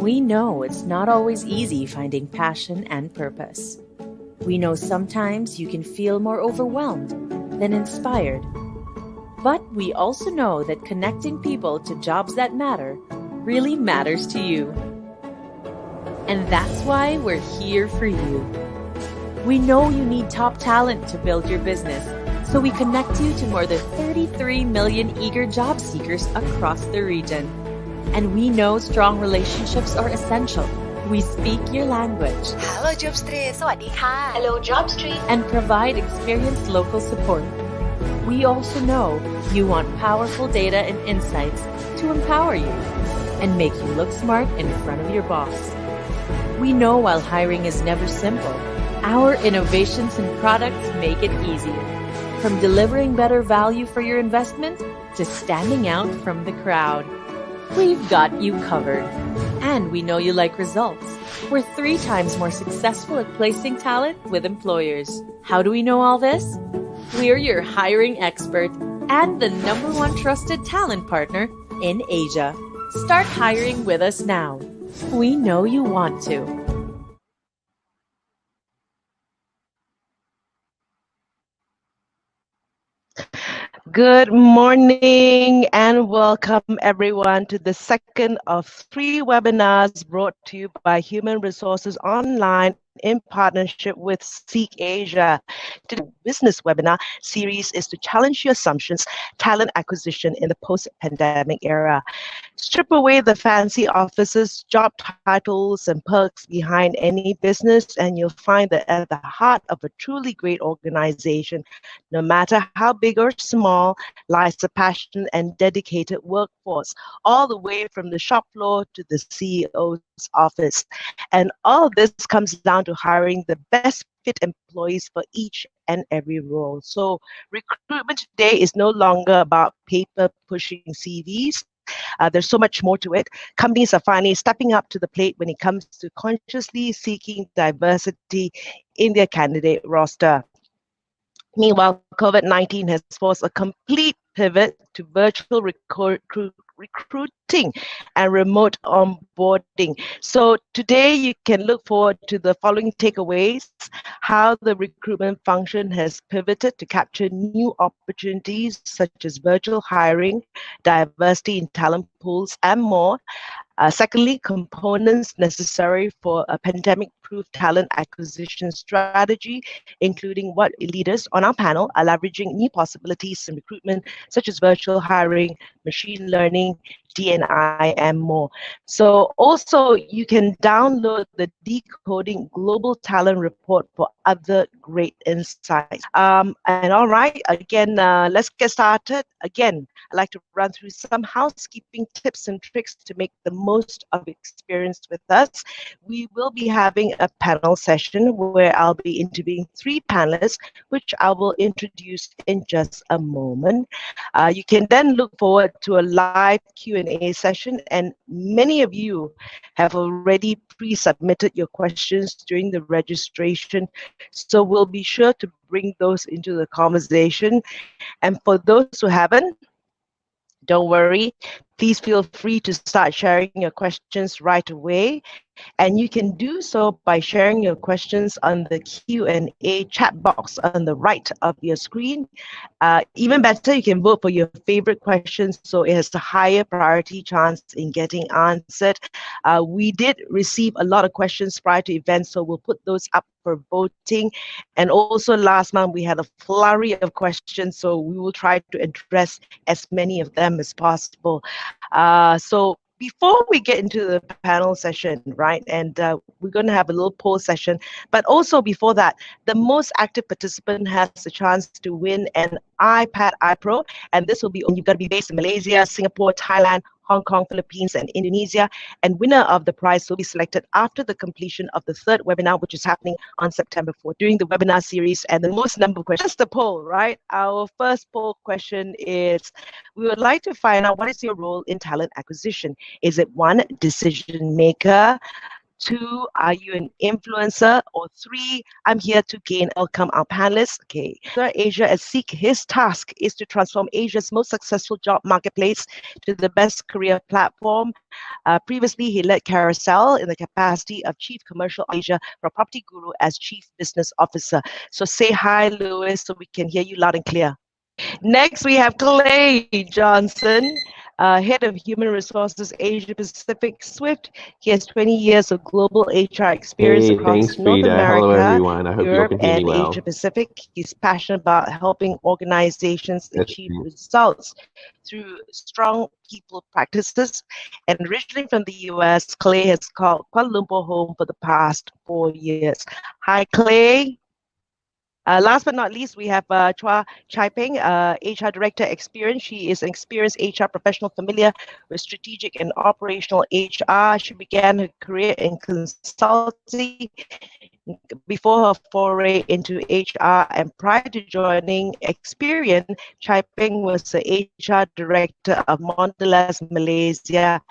We know it's not always easy finding passion and purpose. We know sometimes you can feel more overwhelmed than inspired. But we also know that connecting people to jobs that matter really matters to you. And that's why we're here for you. We know you need top talent to build your business, so we connect you to more than 33 million eager job seekers across the region. And we know strong relationships are essential. We speak your language. Hello Job Street สวัสดีค่ะ Hello Job Street and provide experienced local support. We also know you want powerful data and insights to empower you and make you look smart in front of your boss. We know while hiring is never simple, our innovations and products make it easier. From delivering better value for your investment to standing out from the crowd. We've got you covered. And we know you like results. We're 3 times more successful at placing talent with employers. How do we know all this? We're your hiring expert and the #1 trusted talent partner in Asia. Start hiring with us now. We know you want to. Good morning and welcome everyone to the second of 3 webinars brought to you by Human Resources Online in partnership with Seek Asia. Today's business webinar series is to challenge your assumptions, talent acquisition in the post-pandemic era. Strip away the fancy offices, job titles, and perks behind any business, and you'll find that at the heart of a truly great organization, no matter how big or small, lies a passionate and dedicated workforce, all the way from the shop floor to the CEO's office. And all of this comes down to hiring the best fit employees for each and every role. So recruitment today is no longer about paper pushing CVs. There's so much more to it. Companies are finally stepping up to the plate when it comes to consciously seeking diversity in their candidate roster. Meanwhile, COVID-19 has forced a complete pivot to virtual recruiting and remote onboarding. So today you can look forward to the following takeaways: how the recruitment function has pivoted to capture new opportunities such as virtual hiring, diversity in talent pools, and more. Secondly, components necessary for a pandemic-proof talent acquisition strategy, including what leaders on our panel are leveraging new possibilities in recruitment, such as virtual hiring, machine learning, D&I, and more. So also you can download the Decoding Global Talent Report for other great insights. And all right, again, let's get started. Again, I'd like to run through some housekeeping tips and tricks to make the most of experience with us. We will be having a panel session where I'll be interviewing 3 panelists, which I will introduce in just a moment. You can then look forward to a live Q&A session, and many of you have already pre-submitted your questions during the registration, so we'll be sure to bring those into the conversation. And for those who haven't, don't worry, please feel free to start sharing your questions right away. And you can do so by sharing your questions on the Q&A chat box on the right of your screen. Even better, you can vote for your favorite questions so it has a higher priority chance in getting answered. We did receive a lot of questions prior to events, so we'll put those up for voting. And also last month, we had a flurry of questions, so we will try to address as many of them as possible. So before we get into the panel session, right, and we're going to have a little poll session, but also before that, the most active participant has the chance to win an iPad iPro, and this will be, you've got to be based in Malaysia, Singapore, Thailand, Hong Kong, Philippines, and Indonesia. And winner of the prize will be selected after the completion of the 3rd webinar, which is happening on September 4th during the webinar series. And the most number of questions, just the poll, right? Our first poll question is, we would like to find out, what is your role in talent acquisition? Is it 1, decision maker, 2, are you an influencer? Or 3, I'm here to gain. Welcome our panelists. Okay. Asia at Seek, his task is to transform Asia's most successful job marketplace to the best career platform. Previously, he led Carousel in the capacity of Chief Commercial Asia for Property Guru as Chief Business Officer. So say hi, Louis, so we can hear you loud and clear. Next, we have Clay Johnson, Head of Human Resources Asia Pacific Swift. He has 20 years of global HR experience across North Frida. America, Hello, everyone. I hope you all Europe, can hear me and well. Asia Pacific. He's passionate about helping organizations achieve results through strong people practices. And originally from the US, Clay has called Kuala Lumpur home for the past 4 years. Hi, Clay. Last but not least, we have Chua Chai Peng, HR Director Experience. She is an experienced HR professional familiar with strategic and operational HR. She began her career in consulting before her foray into HR, and prior to joining Experian, Chai Peng was the HR Director of Mondelez Malaysia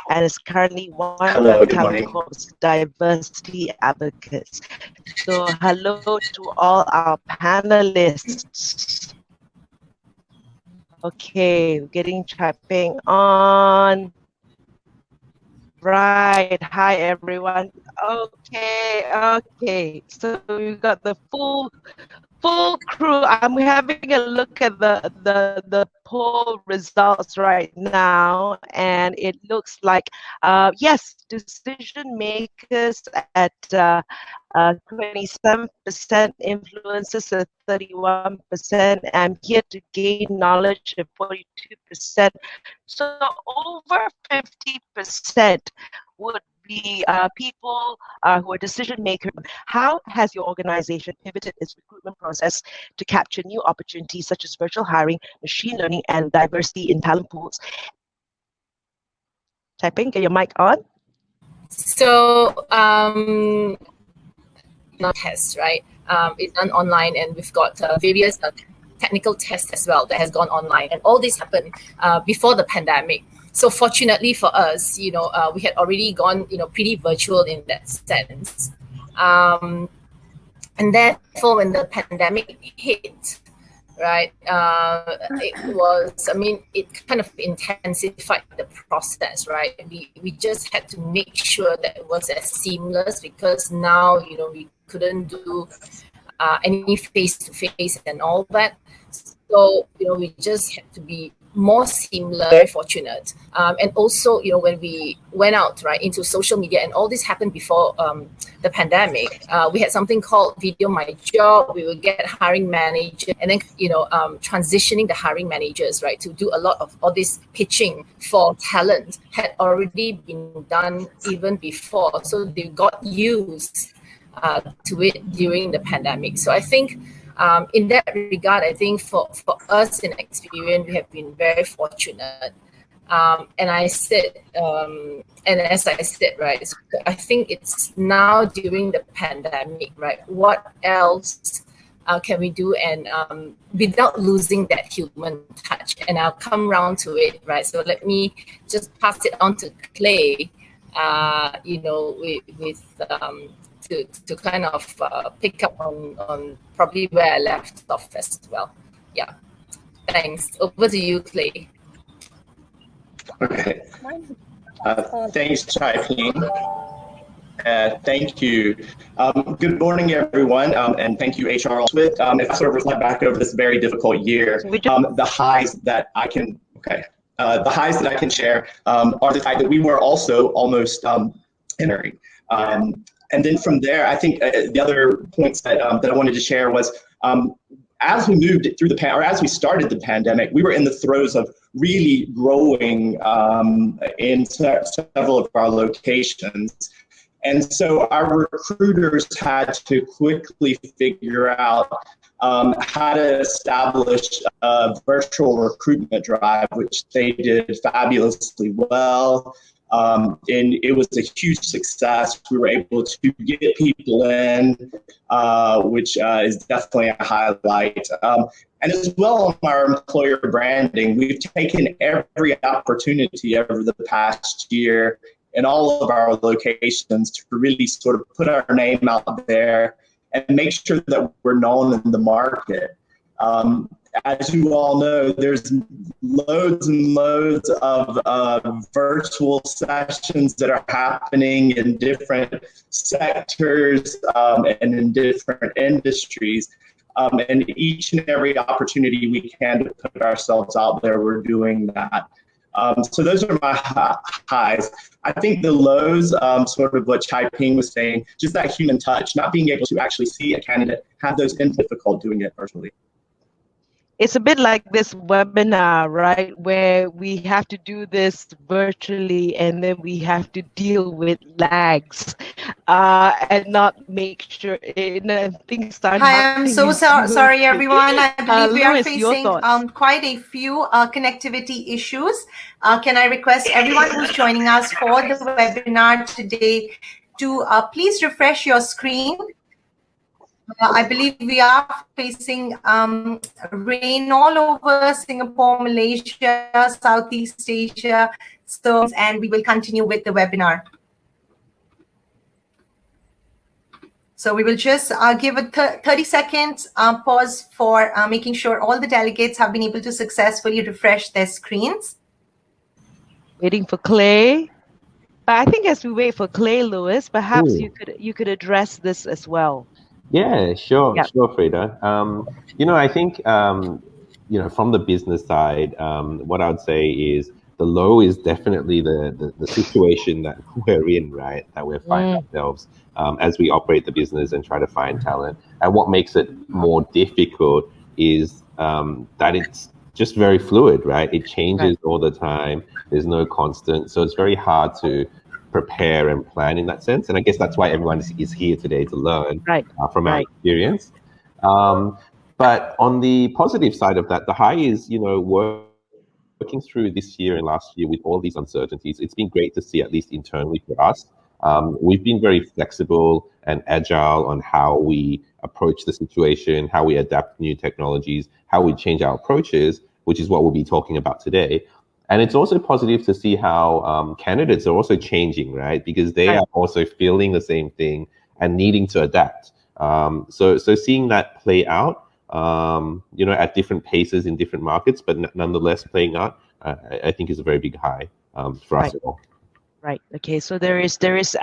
and is currently one of Talent Corp's diversity advocates. So hello to all our panelists. Okay, getting Chai Peng on. Right. Hi, everyone. Okay. So we've got the full crew. I'm having a look at the poll results right now, and it looks like yes, decision makers at 27%, influencers at 31%. I'm here to gain knowledge at 42%. So over 50% would be people who are decision makers. How has your organization pivoted its recruitment process to capture new opportunities such as virtual hiring, machine learning, and diversity in talent pools? Chai Peng, get your mic on. So, tests, right? It's done online, and we've got various technical tests as well that has gone online, and all this happened before the pandemic. So fortunately for us, we had already gone, pretty virtual in that sense. And therefore, when the pandemic hit, right, it kind of intensified the process, right? We just had to make sure that it was as seamless, because now, we couldn't do any face-to-face and all that. So, we just had to be more seamless, very fortunate. And also, when we went out, right, into social media, and all this happened before the pandemic, we had something called Video My Job. We would get hiring managers, and then, transitioning the hiring managers, right, to do a lot of all this pitching for talent had already been done even before. So they got used to it during the pandemic. So I think in that regard, I think for us in Experian, we have been very fortunate. And I said, and as I said, right, I think it's now during the pandemic, right, what else can we do, and without losing that human touch? And I'll come round to it, right? So let me just pass it on to Clay, to kind of pick up on probably where I left off as well. Yeah, thanks. Over to you, Clay. Okay. Thanks, Chai Peng. Thank you. Good morning, everyone, and thank you, HR Swift. If I sort of reflect back over this very difficult year, the highs that I can share are the fact that we were also almost entering. And then from there, I think the other points that I wanted to share was as we moved through as we started the pandemic, we were in the throes of really growing in several of our locations. And so our recruiters had to quickly figure out how to establish a virtual recruitment drive, which they did fabulously well. And it was a huge success. We were able to get people in, which is definitely a highlight. And as well on our employer branding, we've taken every opportunity over the past year in all of our locations to really sort of put our name out there and make sure that we're known in the market. As you all know, there's loads and loads of virtual sessions that are happening in different sectors and in different industries. And each and every opportunity we can to put ourselves out there, we're doing that. So those are my highs. I think the lows, sort of what Chai Ping was saying, just that human touch, not being able to actually see a candidate, have those difficult doing it virtually. It's a bit like this webinar, right? Where we have to do this virtually and then we have to deal with lags and not make sure things start Hi, happening. I'm so sorry, everyone. I believe we are Louis, facing quite a few connectivity issues. Can I request everyone who's joining us for the webinar today to please refresh your screen. I believe we are facing rain all over Singapore, Malaysia, Southeast Asia. And we will continue with the webinar. So we will just give a 30 seconds pause for making sure all the delegates have been able to successfully refresh their screens. Waiting for Clay. But I think as we wait for Clay, Louis, perhaps you could address this as well. Yeah, sure, Freda. I think, from the business side, what I would say is the low is definitely the situation that we're in, right? That we're finding ourselves as we operate the business and try to find talent. And what makes it more difficult is that it's just very fluid, right? It changes all the time. There's no constant. So it's very hard to prepare and plan in that sense. And I guess that's why everyone is here today to learn from our experience. But on the positive side of that, the high is, working through this year and last year with all these uncertainties, it's been great to see, at least internally for us. We've been very flexible and agile on how we approach the situation, how we adapt new technologies, how we change our approaches, which is what we'll be talking about today. And it's also positive to see how candidates are also changing, right? Because they are also feeling the same thing and needing to adapt. So seeing that play out, at different paces in different markets, but nonetheless playing out, I think is a very big high for us all. Right. Okay. So there is this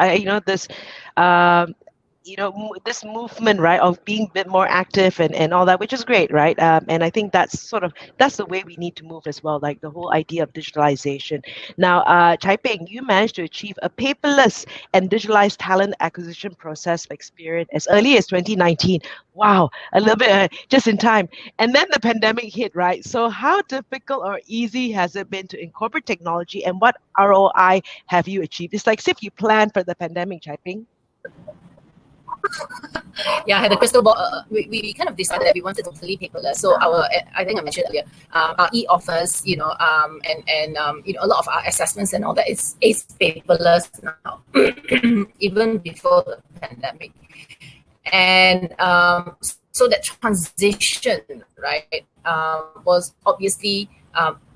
this movement, right, of being a bit more active and all that, which is great, right? And I think that's the way we need to move as well, like the whole idea of digitalization. Now, Chai Ping, you managed to achieve a paperless and digitalized talent acquisition process for Experian as early as 2019. Wow, a little bit just in time. And then the pandemic hit, right? So how difficult or easy has it been to incorporate technology, and what ROI have you achieved? It's like as if you planned for the pandemic, Chai Ping. Yeah, I had a crystal ball. We kind of decided that we wanted totally paperless. So I think I mentioned earlier, our e-offers, and a lot of our assessments and all that is paperless now, even before the pandemic. And so that transition, right, was obviously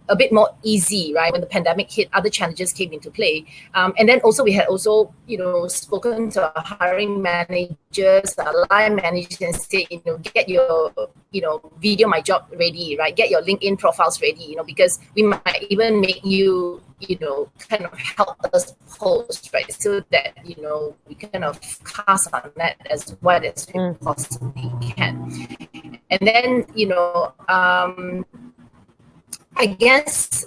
a bit more easy, right? When the pandemic hit, other challenges came into play. And then also we had spoken to our hiring managers, our line managers, and say, get your, video my job ready, right? Get your LinkedIn profiles ready, because we might even make you, kind of help us post, right? So that, we kind of cast on that as wide as we possibly can. And then, I guess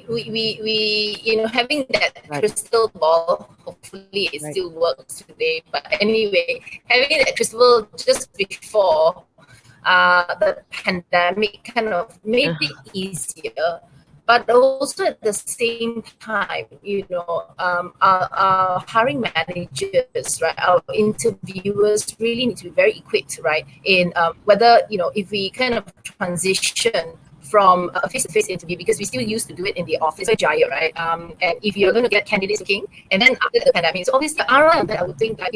we having that crystal ball, hopefully it still works today. But anyway, having that crystal ball just before the pandemic kind of made it easier. But also at the same time, our hiring managers, right, our interviewers really need to be very equipped, right, in whether, if we kind of transition from a face-to-face interview, because we still used to do it in the office, Jaya, right? And if you're going to get candidates looking, and then after the pandemic, so obviously ROI on that, I would think that,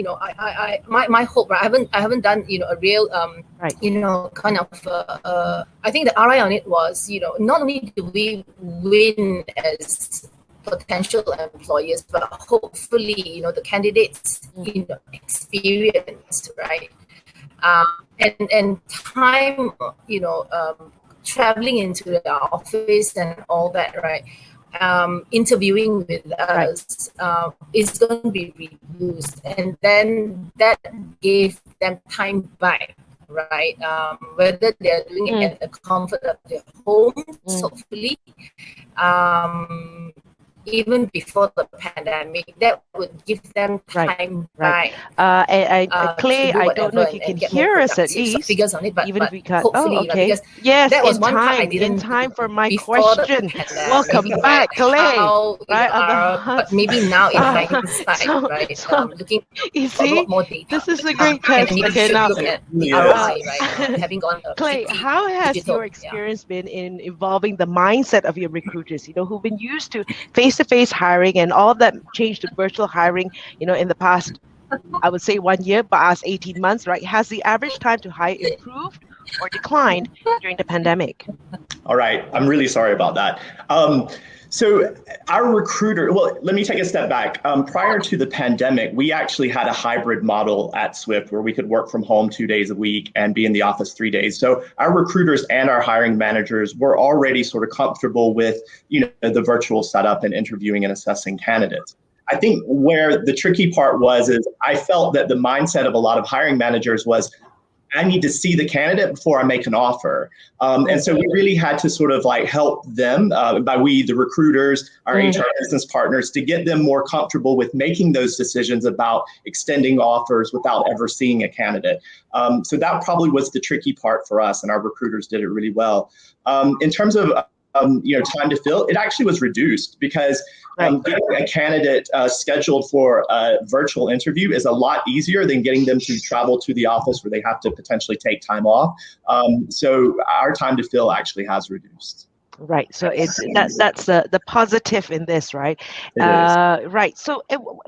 my hope, right? I haven't done, a real, kind of, I think the ROI on it was, not only do we win as potential employers, but hopefully, the candidates, experience, right? And time, traveling into the office and all that, right? Interviewing with us is going to be reduced, and then that gave them time back, right? Whether they're doing it at the comfort of their homes, hopefully, even before the pandemic, that would give them time back. Clay, I don't know if you can hear us at least. Figures on it, but even if we can't. Hopefully, okay. Because yes, that was in one part I time. didn't In time for my before question. the Welcome back, Clay. But maybe now in hindsight, looking you for a see, lot more data. this is a great test. And Okay, should now, look at the ROI, right? Having gone Clay, how has your experience been in involving the mindset of your recruiters? Who've been used to face-to-face hiring and all that changed to virtual hiring. In the past, I would say 1 year, but as 18 months, right? Has the average time to hire improved or declined during the pandemic? All right, I'm really sorry about that. So our recruiter, well, let me take a step back. Prior to the pandemic, we actually had a hybrid model at Swift where we could work from home 2 days a week and be in the office 3 days. So our recruiters and our hiring managers were already sort of comfortable with, the virtual setup and interviewing and assessing candidates. I think where the tricky part is I felt that the mindset of a lot of hiring managers was, I need to see the candidate before I make an offer. And so we really had to sort of help them the recruiters, our HR business partners, to get them more comfortable with making those decisions about extending offers without ever seeing a candidate. So that probably was the tricky part for us, and our recruiters did it really well. In terms of time to fill, it actually was reduced because getting a candidate scheduled for a virtual interview is a lot easier than getting them to travel to the office where they have to potentially take time off. So our time to fill actually has reduced. Right. So that's the positive in this, right? Right. So,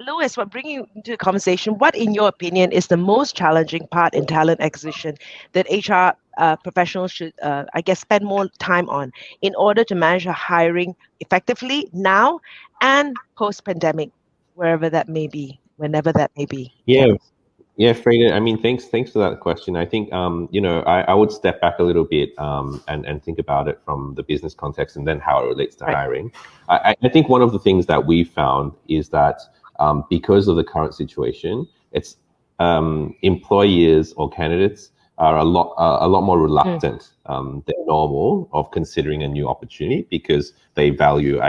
Louis, we're bringing you into the conversation. What, in your opinion, is the most challenging part in talent acquisition that HR professionals should, spend more time on in order to manage hiring effectively now and post-pandemic, wherever that may be, whenever that may be? Yeah, Freda, I mean, thanks for that question. I think, I would step back a little bit and think about it from the business context and then how it relates to hiring. I think one of the things that we found is that because of the current situation, it's employers or candidates are a lot more reluctant than normal of considering a new opportunity because they value,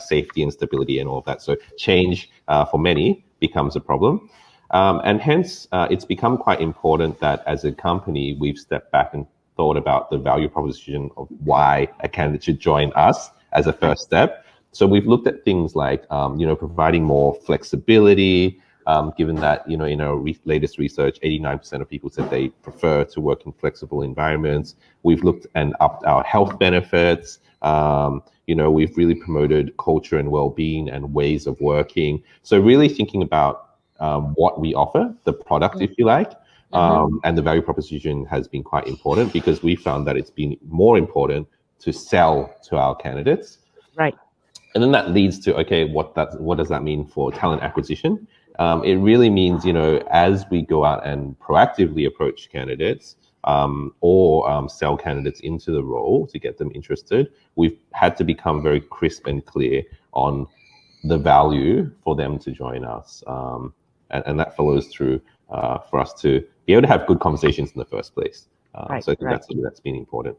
safety and stability and all of that. So change for many becomes a problem. And hence, it's become quite important that as a company, we've stepped back and thought about the value proposition of why a candidate should join us as a first step. So we've looked at things like, providing more flexibility, given that, in our latest research, 89% of people said they prefer to work in flexible environments. We've looked and upped our health benefits. We've really promoted culture and well-being and ways of working. So really thinking about what we offer, the product, if you like, and the value proposition has been quite important because we found that it's been more important to sell to our candidates. Right. And then that leads to, what does that mean for talent acquisition? It really means, as we go out and proactively approach candidates or sell candidates into the role to get them interested, we've had to become very crisp and clear on the value for them to join us. And that follows through for us to be able to have good conversations in the first place. So I think that's been important.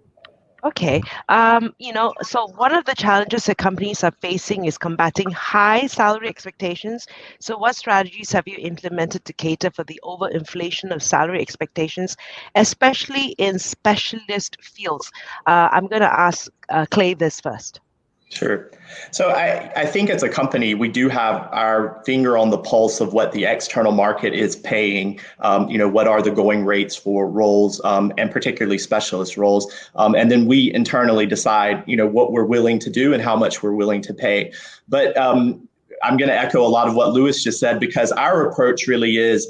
Okay. So one of the challenges that companies are facing is combating high salary expectations. So what strategies have you implemented to cater for the overinflation of salary expectations, especially in specialist fields? I'm going to ask Clay this first. Sure. So I think as a company, we do have our finger on the pulse of what the external market is paying. What are the going rates for roles and particularly specialist roles. And then we internally decide, what we're willing to do and how much we're willing to pay. But I'm going to echo a lot of what Louis just said, because our approach really is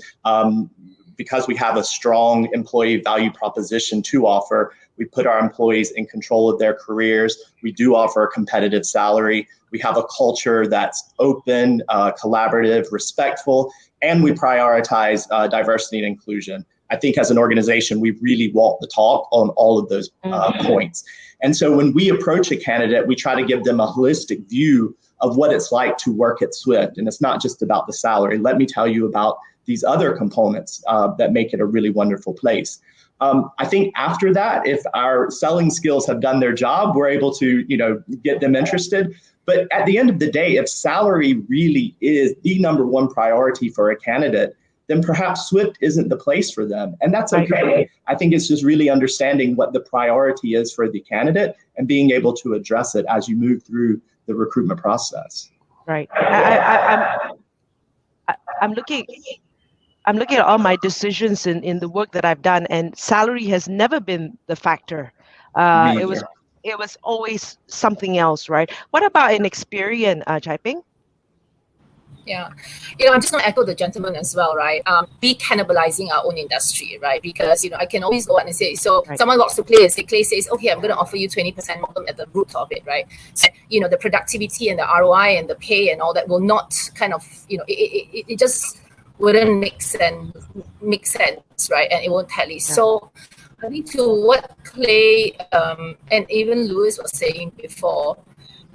because we have a strong employee value proposition to offer, We put our employees in control of their careers. We do offer a competitive salary. We have a culture that's open, collaborative, respectful, and we prioritize diversity and inclusion. I think as an organization, we really walk the talk on all of those points. And so when we approach a candidate, we try to give them a holistic view of what it's like to work at Swift. And it's not just about the salary. Let me tell you about these other components that make it a really wonderful place. I think after that, if our selling skills have done their job, we're able to, get them interested. But at the end of the day, if salary really is the number one priority for a candidate, then perhaps Swift isn't the place for them. And that's okay. I think it's just really understanding what the priority is for the candidate and being able to address it as you move through the recruitment process. Right. I'm looking at all my decisions in the work that I've done, and salary has never been the factor. It was always something else, right? What about an experience, Chai Ping? Yeah, I'm just going to echo the gentleman as well, right? Be cannibalizing our own industry, right? Because, I can always go out and say, so someone walks to Clay and Clay says, okay, I'm going to offer you 20% more at the root of it, right? So, the productivity and the ROI and the pay and all that will not kind of, it just wouldn't make sense, right? And it won't tally. Yeah. So I think to what Clay and even Louis was saying before,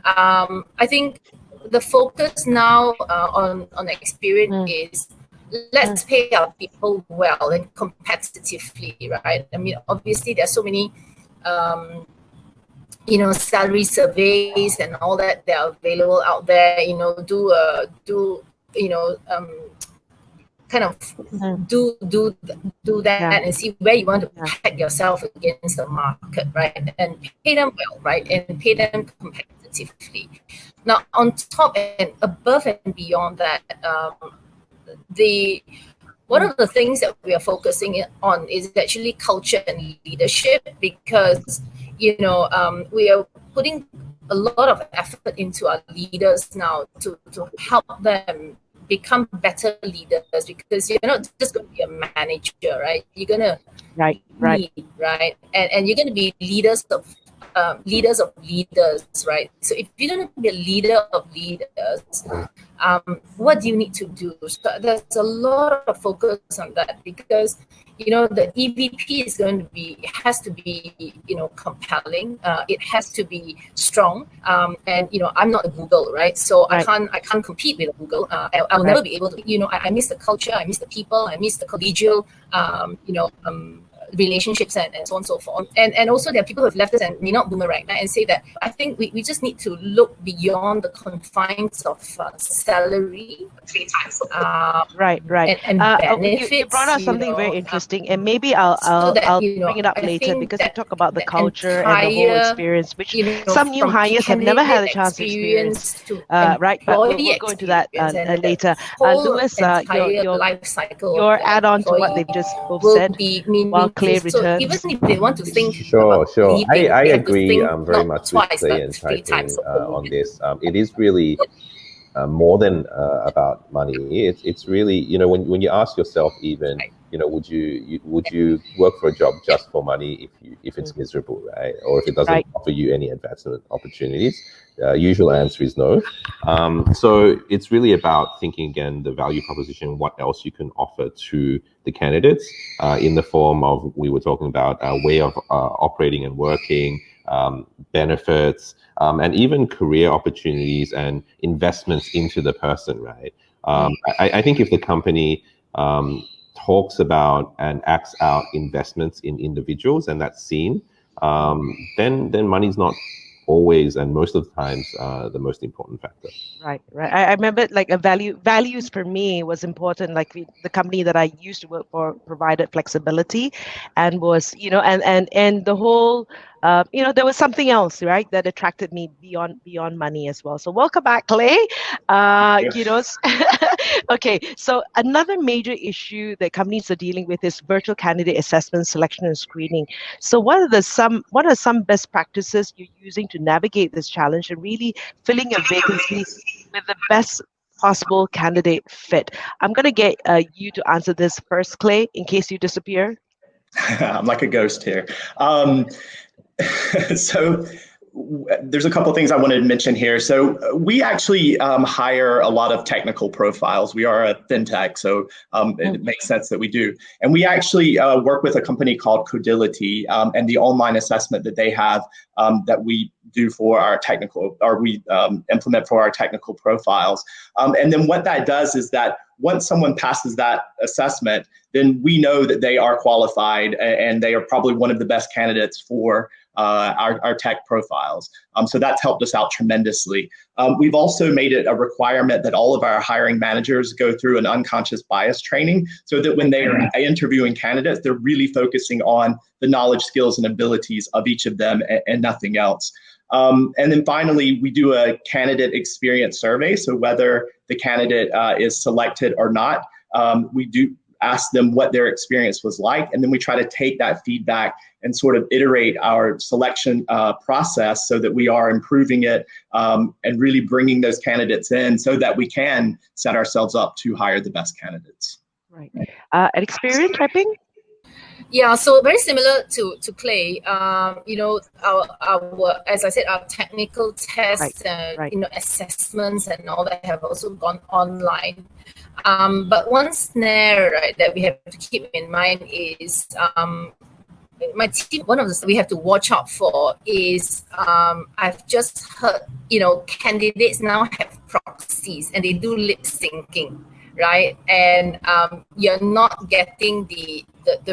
I think the focus now on experience is let's pay our people well and competitively, right? I mean, obviously there's so many, salary surveys and all that are available out there. Kind of do that and see where you want to peg yourself against the market, right? And pay them well, right? And pay them competitively. Now, on top and above and beyond that, one of the things that we are focusing on is actually culture and leadership, because we are putting a lot of effort into our leaders now to help them become better leaders, because you're not just going to be a manager, right? You're going to lead, right? And you're going to be leaders of leaders, right? So if you're going to be a leader of leaders, what do you need to do? So there's a lot of focus on that, because the EVP has to be compelling. It has to be strong. And I'm not a Google, right? So I can't compete with Google. I'll never be able to. I miss the culture. I miss the people. I miss the collegial. Relationships and so on and so forth. And also there are people who have left us and may not boomerang, right? And say that I think we just need to look beyond the confines of salary. Right. And benefits. You brought up something very interesting, and maybe I'll bring it up later, because you talk about the culture and the whole experience, which some new hires have never had a chance to experience. Right, but we'll go into that later. Louis, your life cycle, your add-on to what they've just both said. While Clay returns. So even if they want to think, sure. I agree very much with Clay and Chai Ping on this. It is really more than about money. It's really, when you ask yourself, even, would you work for a job just for money if it's miserable, right? Or if it doesn't offer you any advancement opportunities? Usual answer is no. So it's really about thinking again the value proposition, what else you can offer to the candidates in the form of, we were talking about a way of operating and working, benefits, and even career opportunities and investments into the person, right? I think if the company talks about and acts out investments in individuals, and that's seen, then money's not always and most of the times the most important factor. Right. I remember values for me was important. Like the company that I used to work for provided flexibility, and was and the whole there was something else, right, that attracted me beyond money as well. So welcome back, Clay. Okay, so another major issue that companies are dealing with is virtual candidate assessment, selection, and screening. So what are some best practices you're using to navigate this challenge and really filling a vacancy with the best possible candidate fit? I'm going to get you to answer this first, Clay, in case you disappear. I'm like a ghost here. So there's a couple of things I wanted to mention here. So we actually hire a lot of technical profiles. We are a fintech, so it makes sense that we do. And we actually work with a company called Codility, and the online assessment that they have that we do for our technical, or we implement for our technical profiles. And then what that does is that once someone passes that assessment, then we know that they are qualified and they are probably one of the best candidates for our tech profiles. So that's helped us out tremendously. We've also made it a requirement that all of our hiring managers go through an unconscious bias training, so that when they are interviewing candidates, they're really focusing on the knowledge, skills, and abilities of each of them and nothing else. And then finally, we do a candidate experience survey. So whether the candidate is selected or not, we do ask them what their experience was like, and then we try to take that feedback and sort of iterate our selection process so that we are improving it and really bringing those candidates in so that we can set ourselves up to hire the best candidates. Right. An experience typing? Yeah, so very similar to Clay. You know, our as I said, our technical tests, you know, assessments and all that have also gone online. But one snare, right, that we have to keep in mind is my team. One of the things we have to watch out for is I've just heard, you know, candidates now have proxies and they do lip syncing. Right, and you're not getting the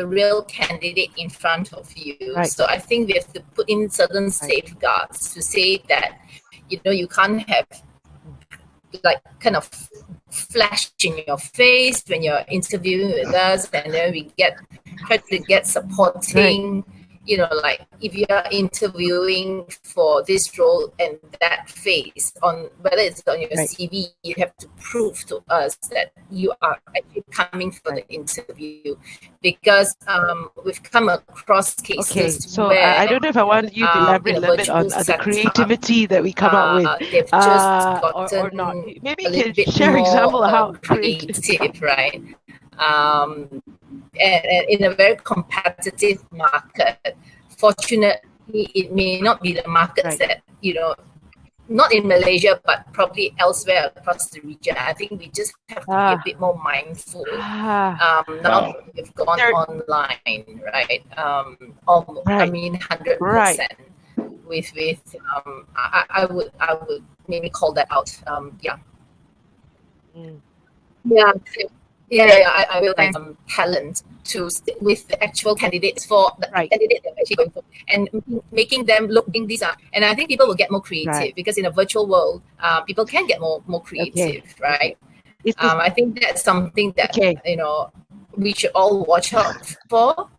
real candidate in front of you. Right. So I think we have to put in certain safeguards to say that, you know, you can't have like kind of flash in your face when you're interviewing with us, and then we try to get supporting. Right. You know, like if you are interviewing for this role and that phase on whether it's on your CV, you have to prove to us that you are actually coming for the interview, because we've come across cases. Okay, so where, I don't know if I want you to elaborate a little bit on the creativity that we come up with, they've just gotten or not. Maybe you can share an example of how creative, right? And in a very competitive market, fortunately, it may not be the markets that, you know, not in Malaysia, but probably elsewhere across the region. I think we just have to be a bit more mindful. Now we've gone online, right? I mean, 100%. With I would maybe call that out. I will find some talent to stick with the actual candidates for the candidate they're actually going for, and making them look in these are. And I think people will get more creative because in a virtual world, people can get more creative, right? I think that's something that you know we should all watch out for.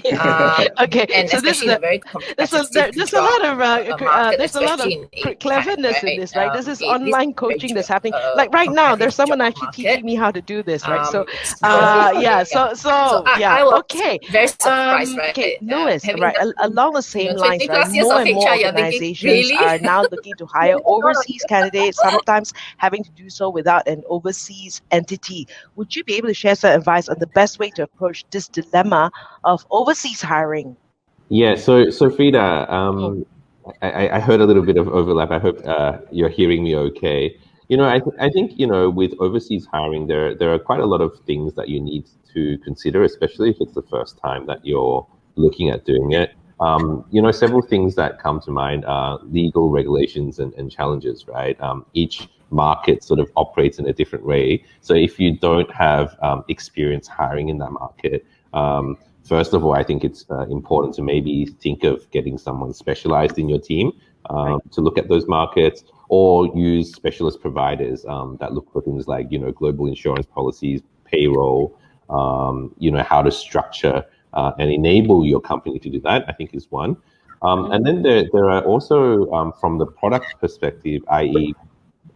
And so this is a very competitive there's a lot of cleverness in this, right? This is online coaching that's happening. Like right now, there's someone actually teaching me how to do this, right? Very surprised, right? Okay, Louis, right? Along the same lines, right? More and more organizations are now looking to hire overseas candidates, sometimes having to do so without an overseas entity. Would you be able to share some advice on the best way to approach this dilemma of overseas hiring? Yeah, so Frida, I heard a little bit of overlap. I hope you're hearing me okay. You know, I think, you know, with overseas hiring, there are quite a lot of things that you need to consider, especially if it's the first time that you're looking at doing it. You know, several things that come to mind are legal regulations and challenges, right? Each market sort of operates in a different way. So if you don't have experience hiring in that market, first of all, I think it's important to maybe think of getting someone specialized in your team to look at those markets, or use specialist providers that look for things like, you know, global insurance policies, payroll, you know, how to structure and enable your company to do that, I think is one. And then there are also, from the product perspective, i.e.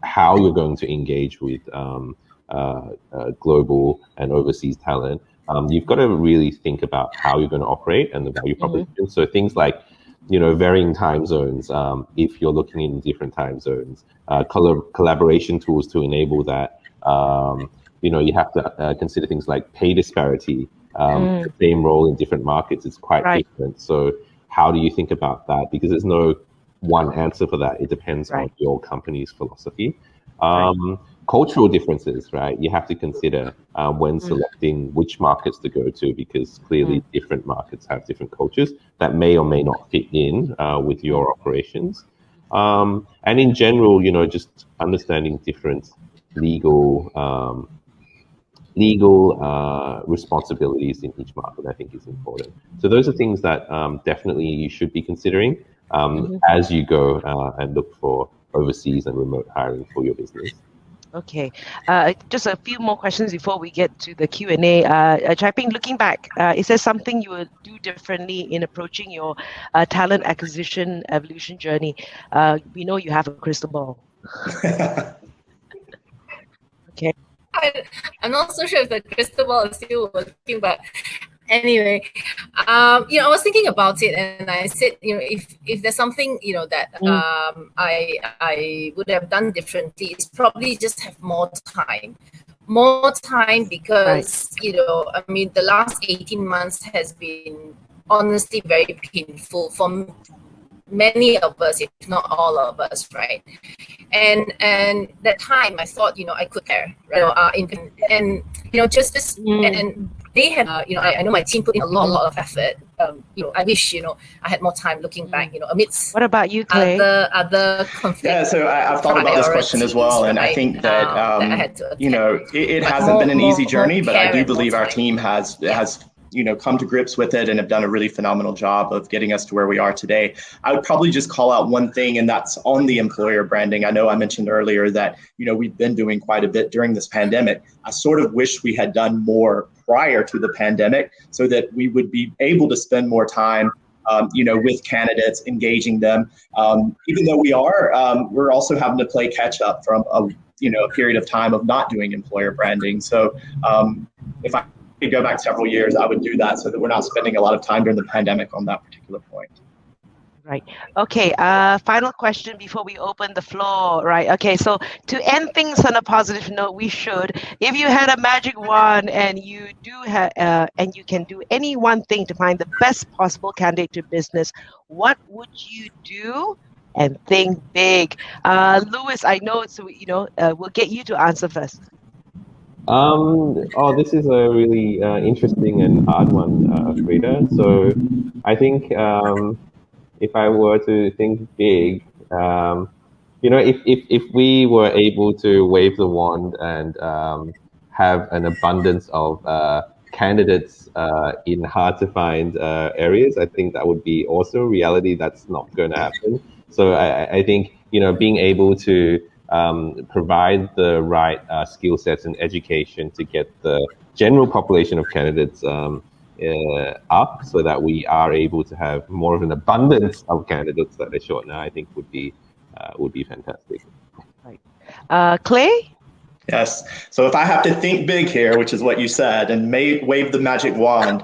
how you're going to engage with global and overseas talent, you've got to really think about how you're going to operate and the value proposition. So things like, you know, varying time zones, if you're looking in different time zones, collaboration tools to enable that. You know, you have to consider things like pay disparity. the same role in different markets is quite different. So how do you think about that? Because there's no one answer for that. It depends on your company's philosophy. Cultural differences, right? You have to consider when selecting which markets to go to, because clearly different markets have different cultures that may or may not fit in with your operations. And in general, just understanding different legal responsibilities in each market, I think, is important. So those are things that definitely you should be considering as you go and look for overseas and remote hiring for your business. Okay, just a few more questions before we get to the Q&A. Chai Ping, looking back, is there something you would do differently in approaching your talent acquisition evolution journey? We know you have a crystal ball. Okay. I'm not so sure if the crystal ball is still working, but anyway, I was thinking about it, and I said, if there's something, that I would have done differently, it's probably just have more time because, the last 18 months has been honestly very painful for many of us, if not all of us, right? And that time I thought, I could care, right? And they had, I know my team put in a lot of effort. I wish, I had more time looking back, amidst. What about you, Clay? Other conflicts. Yeah, so I've thought about this question as well, and I think that, it hasn't been an easy journey, but I do believe our team has come to grips with it and have done a really phenomenal job of getting us to where we are today. I would probably just call out one thing, and that's on the employer branding. I know I mentioned earlier that, we've been doing quite a bit during this pandemic. I sort of wish we had done more prior to the pandemic so that we would be able to spend more time with candidates, engaging them. Even though we're also having to play catch up from a period of time of not doing employer branding. So if I go back several years, I would do that so that we're not spending a lot of time during the pandemic on that particular point. Right. Okay. Final question before we open the floor. Right. Okay. So to end things on a positive note, if you had a magic wand and you can do any one thing to find the best possible candidate to business, what would you do? And think big. Louis, I know it's we'll get you to answer first. This is a really interesting and hard one, Frida. So I think if I were to think big, if we were able to wave the wand and have an abundance of candidates in hard to find areas, I think that would be awesome. Reality, that's not going to happen. So I think, being able to provide the right skill sets and education to get the general population of candidates up so that we are able to have more of an abundance of candidates that are short now, I think would be fantastic. Right. Clay? Yes. So if I have to think big here, which is what you said, and wave the magic wand,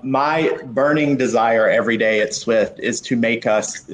my burning desire every day at Swift is to make us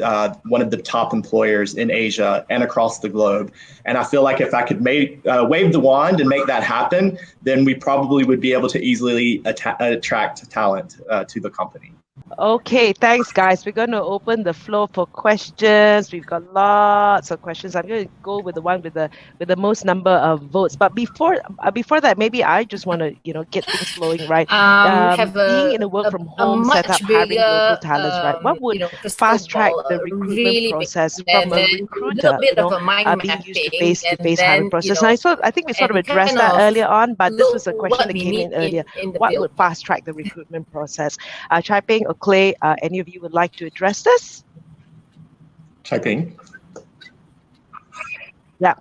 one of the top employers in Asia and across the globe. And I feel like if I could wave the wand and make that happen, then we probably would be able to easily attract talent to the company. Okay, thanks, guys. We're going to open the floor for questions. We've got lots of questions. I'm going to go with the one with the most number of votes. But before that, maybe I just want to get things flowing, right? Being in a work from home setup, having local talents, right? What would fast track the recruitment process from a recruiter? Being used to face-to-face hiring process. And I think we sort of addressed that earlier on, but this was a question that came in earlier. What would fast track the recruitment process? Chai Ping or Clay, any of you would like to address this? Chai Ping. Yeah.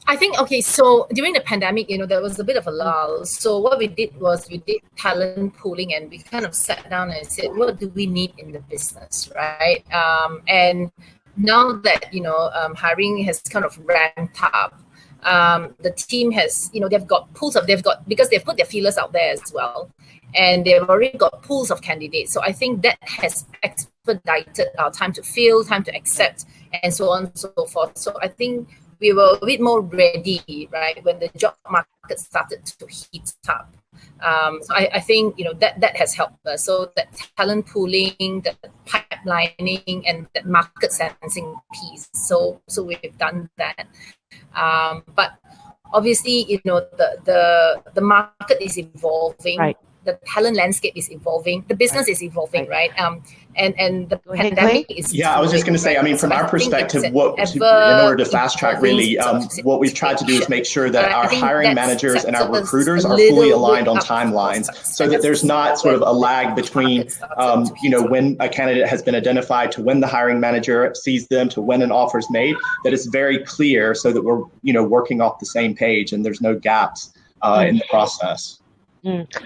I think, so during the pandemic, there was a bit of a lull. So what we did was we did talent pooling, and we kind of sat down and said, what do we need in the business, right? And now that, hiring has kind of ramped up, the team has, they've got pools of, because they've put their feelers out there as well. And they've already got pools of candidates. So I think that has expedited our time to fill, time to accept, and so on and so forth. So I think we were a bit more ready, right, when the job market started to heat up. So I think that has helped us. So that talent pooling, the pipelining, and the market sensing piece. So we've done that. But obviously, the market is evolving. Right. The talent landscape is evolving. The business is evolving, right? And the pandemic is. Yeah, I was just going to say. I mean, from our perspective, in order to fast track, really, what we've tried to do is make sure that our hiring managers and our recruiters are fully aligned on timelines, so that there's not sort of a lag between, when a candidate has been identified to when the hiring manager sees them to when an offer is made. That it's very clear, so that we're working off the same page and there's no gaps in the process.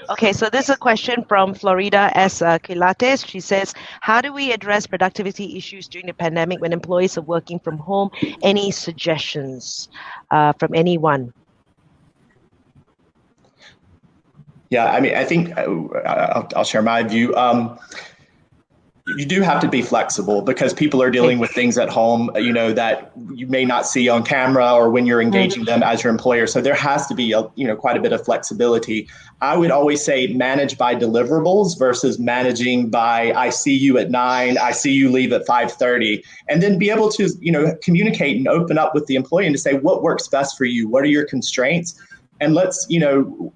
Okay, so this is a question from Florida S. Quilates. She says, how do we address productivity issues during the pandemic when employees are working from home? Any suggestions from anyone? Yeah, I mean, I think I'll share my view. You do have to be flexible because people are dealing with things at home, that you may not see on camera or when you're engaging them as your employer. So there has to be quite a bit of flexibility. I would always say manage by deliverables versus managing by I see you at 9, I see you leave at 5:30, and then be able to communicate and open up with the employee and to say what works best for you, what are your constraints. And let's,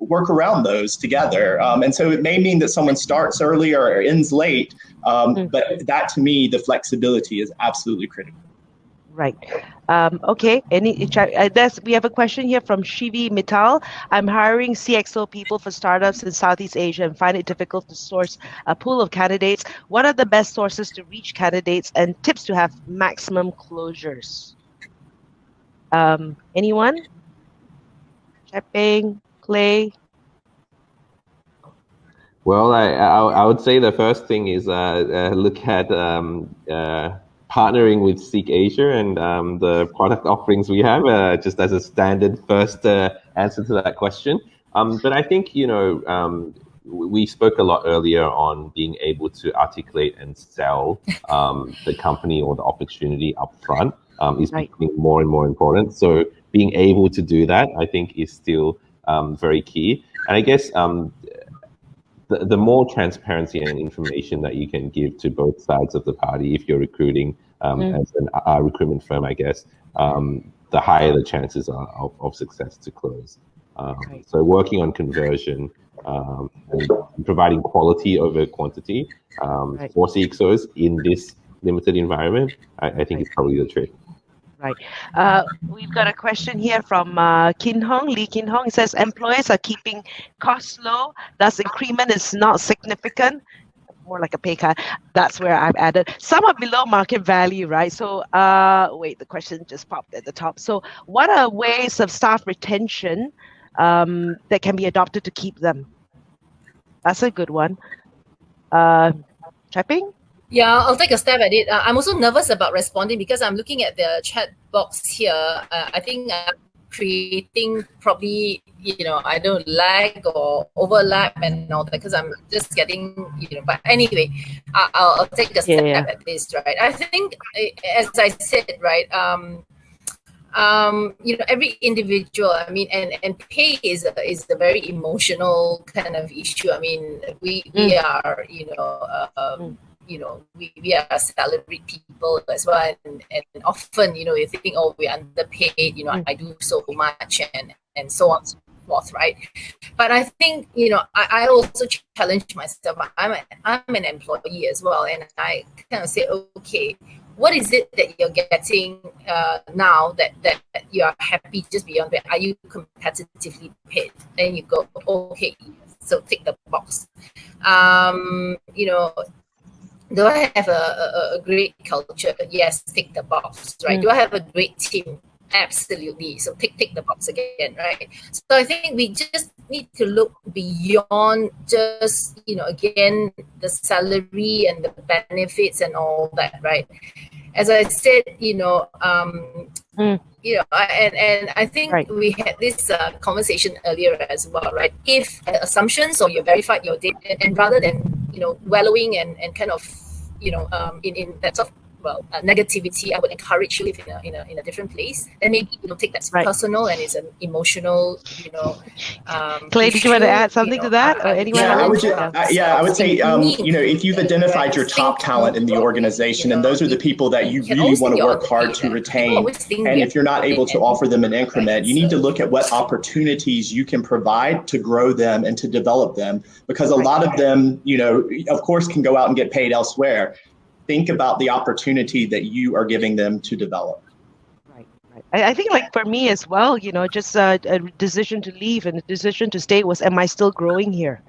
work around those together. And so it may mean that someone starts early or ends late, but that to me, the flexibility is absolutely critical. Right. Okay. We have a question here from Shivi Mittal. I'm hiring CXO people for startups in Southeast Asia and find it difficult to source a pool of candidates. What are the best sources to reach candidates and tips to have maximum closures? Anyone? Peng, Clay? Well, I would say the first thing is look at partnering with Seek Asia and the product offerings we have, just as a standard first answer to that question. But I think, we spoke a lot earlier on being able to articulate and sell the company or the opportunity up front is becoming more and more important. So being able to do that, I think, is still very key. And I guess the more transparency and information that you can give to both sides of the party, if you're recruiting as a recruitment firm, I guess, the higher the chances are of success to close. So working on conversion and providing quality over quantity for CXOs in this limited environment, I think is probably the trick. Right. We've got a question here from Kin Hong, Lee Kin Hong. It says, employers are keeping costs low, thus increment is not significant. More like a pay cut. That's where I've added. Some are below market value, right? So, wait, the question just popped at the top. So what are ways of staff retention that can be adopted to keep them? That's a good one. Chai-Ping? Yeah, I'll take a stab at it. I'm also nervous about responding because I'm looking at the chat box here. I think I'm creating probably, I don't lag or overlap and all that because I'm just getting, but anyway, I'll take a stab at this, right? I think, as I said, right, every individual, I mean, and pay is a very emotional kind of issue. I mean, we are, we are salaried people as well, and often, you think, oh, we're underpaid, I do so much, and so on and so forth, right? But I think, I also challenge myself. I'm an employee as well, and I kind of say, okay, what is it that you're getting now that you are happy just beyond that? Are you competitively paid? Then you go, okay, so tick the box. Do I have a great culture? Yes, tick the box, right? Do I have a great team? Absolutely. So tick the box again, right? So I think we just need to look beyond just, again, the salary and the benefits and all that, right? As I said, and I think we had this conversation earlier as well, right? If assumptions or you verified your data, and rather than wallowing and kind of in that sort of negativity, I would encourage you, if in a different place, then maybe take that Right. personal and it's an emotional, Clay, did you want to issue, add something to that, or anyone Yeah, I would, else? I would say, if you've identified your top talent in the organization, and those are the people that you really want to work hard to retain, and if you're not able to offer them an increment, you need to look at what opportunities you can provide to grow them and to develop them, because a lot of them, of course, can go out and get paid elsewhere. Think about the opportunity that you are giving them to develop. I think, like, for me as well, just a decision to leave and a decision to stay was, am I still growing here?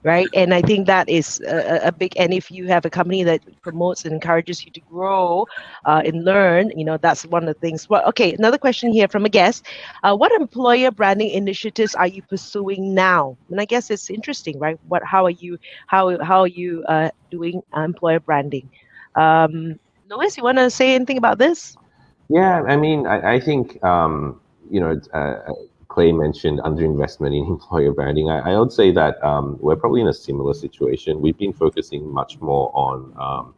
Right. And I think that is a big, and if you have a company that promotes and encourages you to grow and learn, that's one of the things. Well, okay, another question here from a guest. What employer branding initiatives are you pursuing now? And I guess it's interesting, right? How are you doing employer branding? Louis, you want to say anything about this? Yeah, I mean, I think, Clay mentioned underinvestment in employer branding. I would say that we're probably in a similar situation. We've been focusing much more on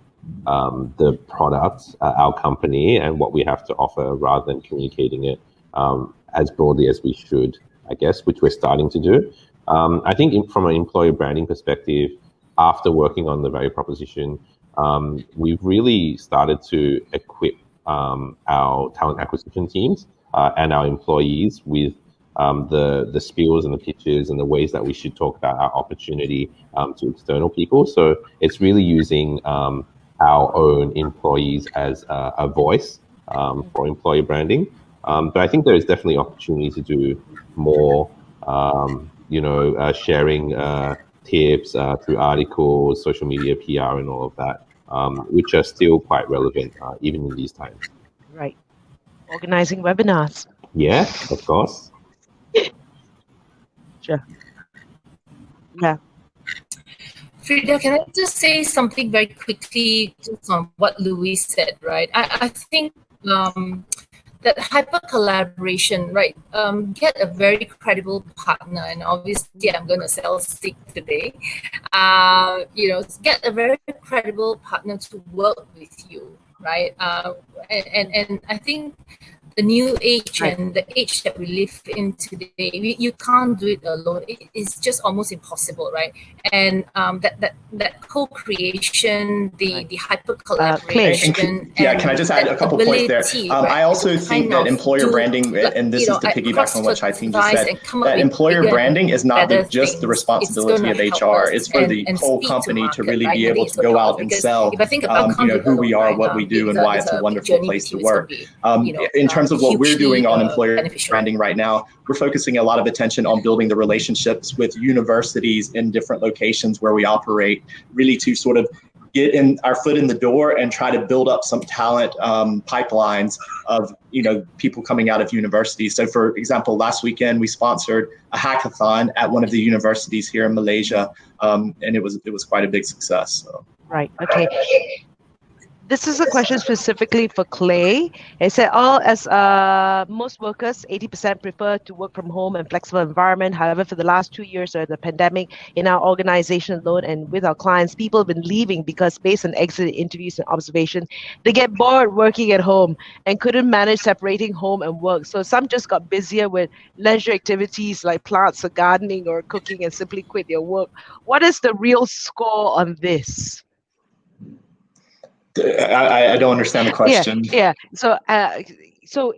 the product, our company, and what we have to offer, rather than communicating it as broadly as we should, I guess, which we're starting to do. I think from an employer branding perspective, after working on the value proposition, we've really started to equip our talent acquisition teams and our employees with the spills and the pitches and the ways that we should talk about our opportunity to external people. So it's really using our own employees as a voice for employer branding. But I think there is definitely opportunity to do more, sharing tips through articles, social media, PR, and all of that. Which are still quite relevant even in these times. Right. Organizing webinars. Yeah, of course. Sure. Yeah. Frida, can I just say something very quickly just on what Louis said, right? I think that hyper collaboration, right? Get a very credible partner, and obviously I'm going to sell Seek today. Get a very credible partner to work with you, right? And I think the new age and the age that we live in today, you can't do it alone. It's just almost impossible, right? And that co-creation, the hyper collaboration. Can I just add a couple points there? I also think that employer branding, and this is to piggyback on what Chai Ping just said, that employer branding is not just the responsibility of HR. It's for the whole company to really be able to go out and sell, who we are, what we do, and why it's a wonderful place to work. In terms of what we're doing on employer branding right now, we're focusing a lot of attention on building the relationships with universities in different locations where we operate, really to sort of get in our foot in the door and try to build up some talent pipelines of people coming out of universities. So, for example, last weekend we sponsored a hackathon at one of the universities here in Malaysia, and it was quite a big success. So. Right. Okay. This is a question specifically for Clay. It said, as most workers, 80% prefer to work from home and flexible environment. However, for the last 2 years of the pandemic, in our organization alone and with our clients, people have been leaving because based on exit interviews and observation, they get bored working at home and couldn't manage separating home and work. So some just got busier with leisure activities like plants or gardening or cooking and simply quit their work. What is the real score on this? I don't understand the question. Yeah. So, so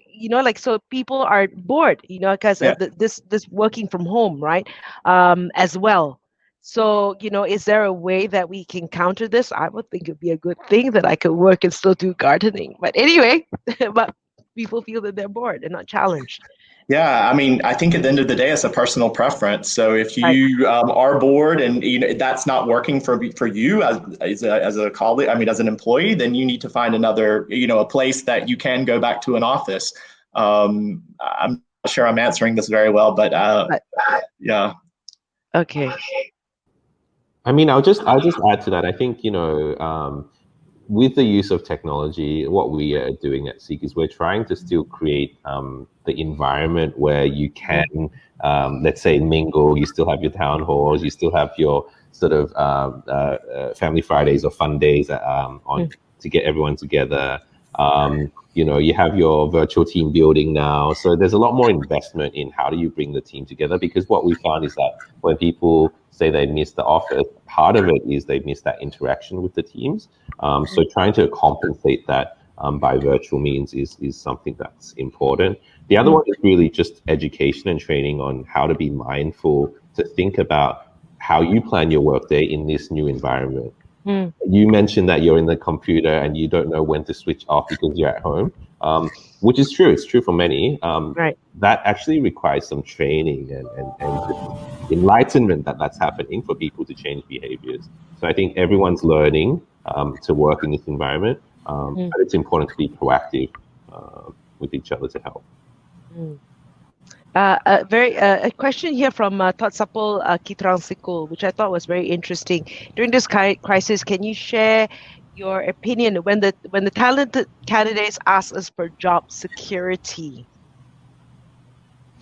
people are bored, because of this working from home, right? As well. So, is there a way that we can counter this? I would think it'd be a good thing that I could work and still do gardening. But anyway, but people feel that they're bored and not challenged. Yeah, I mean, I think at the end of the day, it's a personal preference. So if you are bored and that's not working for you as a colleague, I mean, as an employee, then you need to find another, a place that you can go back to an office. I'm not sure I'm answering this very well, but yeah. Okay. I mean, I'll just add to that. I think with the use of technology, what we are doing at Seek is we're trying to still create the environment where you can, let's say, mingle. You still have your town halls. You still have your sort of family Fridays or fun days on to get everyone together. You have your virtual team building now. So there's a lot more investment in how do you bring the team together, because what we found is that when people say they miss the office, part of it is they miss that interaction with the teams. So trying to compensate that by virtual means is something that's important. The other one is really just education and training on how to be mindful to think about how you plan your workday in this new environment. You mentioned that you're in the computer and you don't know when to switch off because you're at home, which is true. It's true for many. Right. That actually requires some training and enlightenment that's happening for people to change behaviors. So I think everyone's learning to work in this environment, but it's important to be proactive with each other to help. A question here from Todd Sapol Kitrang Sikul, which I thought was very interesting. During this crisis, can you share your opinion when the talented candidates ask us for job security?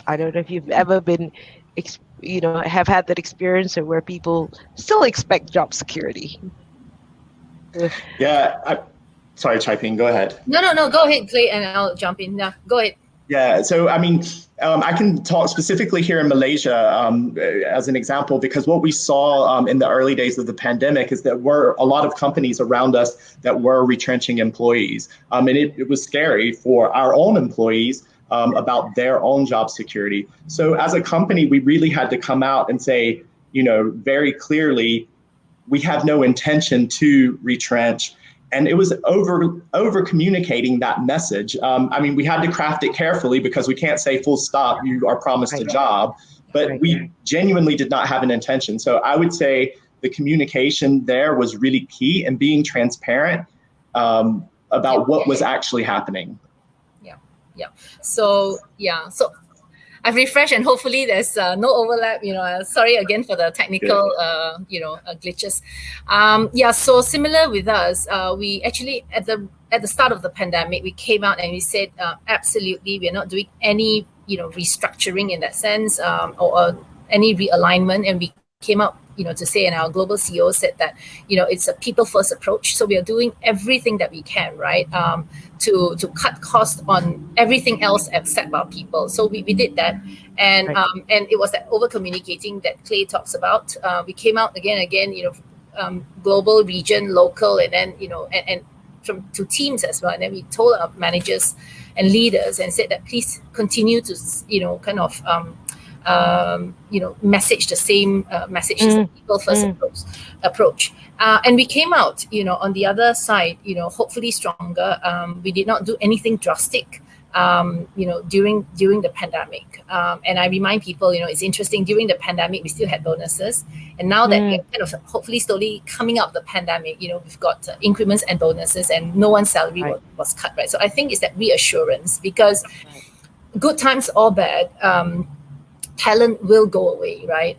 I don't know if you've ever been, have had that experience or where people still expect job security. Yeah, sorry, Chai Ping, go ahead. No, go ahead, Clay, and I'll jump in. Yeah, go ahead. Yeah, so I mean, I can talk specifically here in Malaysia as an example, because what we saw in the early days of the pandemic is that were a lot of companies around us that were retrenching employees. And it was scary for our own employees about their own job security. So as a company, we really had to come out and say, very clearly, we have no intention to retrench. And it was over communicating that message. We had to craft it carefully because we can't say full stop, you are promised a job, but we genuinely did not have an intention. So I would say the communication there was really key, and being transparent about what was actually happening. Yeah. So I've refreshed, and hopefully there's no overlap. Sorry again for the technical, glitches. So similar with us, we actually at the start of the pandemic, we came out and we said, absolutely, we're not doing any, restructuring in that sense, or any realignment, and we came out, to say, and our global CEO said that, it's a people first approach. So we are doing everything that we can, right, to cut costs on everything else except our people. So we did that, and it was that over communicating that Clay talks about. We came out again, global, region, local, and then and to teams as well. And then we told our managers and leaders and said that please continue to message the same message, people first approach. And we came out, on the other side, hopefully stronger. We did not do anything drastic, during the pandemic. And I remind people, it's interesting, during the pandemic, we still had bonuses. And now that we're kind of hopefully slowly coming out of the pandemic, we've got increments and bonuses, and no one's salary was cut, right? So I think it's that reassurance, because good times or bad, talent will go away, right?